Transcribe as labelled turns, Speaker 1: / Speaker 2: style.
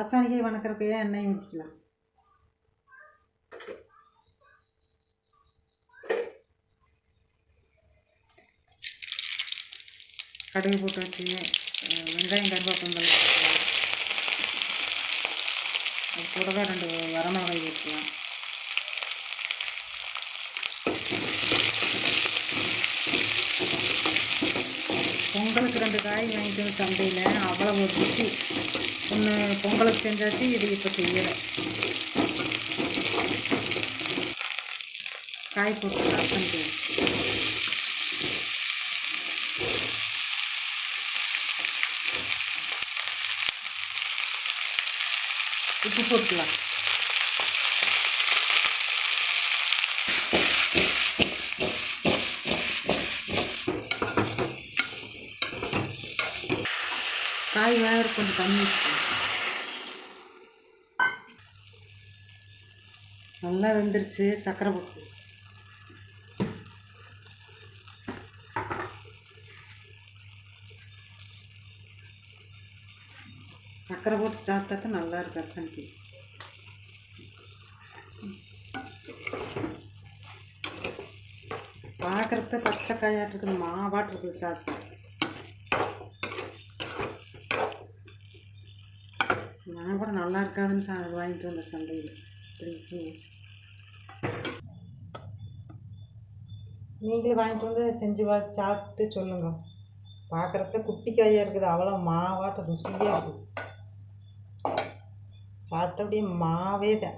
Speaker 1: அரசாணிக்காய் வணக்கிறதுக்கு எண்ணெய் ஊற்றிக்கலாம். கடுகு போட்டு வச்சு வெங்காயம் கருவேப்பிலை அது கூடவே 2 வரமிளகாய் ஊற்றலாம். பொங்கலுக்கு 2 காய் வாங்கிட்டு வந்து சந்தையில் அவ்வளவு ருசி. ஒன்று பொங்கலுக்கு செஞ்சாச்சு, இது இப்போ செய்யலை. காய் போட்டு ரசம் உப்பு போட்டுக்கலாம். காய் வேறு கொஞ்சம் தண்ணி வச்சுக்கலாம். நல்லா வெந்துருச்சு. சர்க்கரை போட்டு சாப்பிட்டா தான் நல்லா இருக்கு அரசனிக்கு. பார்க்குறப்ப பச்சை காயாட்டு இருக்குது, மாவாட்டு இருக்குது. சாப்பிட்டு நான் கூட நல்லா இருக்காதுன்னு வாங்கிட்டு வந்த சந்தையில். நீங்களே வாங்கிட்டு வந்து செஞ்சு சாப்பிட்டு சொல்லுங்க. பார்க்குறப்ப குட்டி காயாக இருக்குது, அவ்வளோ மாவாட்ட ருசியாக இருக்குது. சாப்பிட்ட அப்படியே மாவே தான்.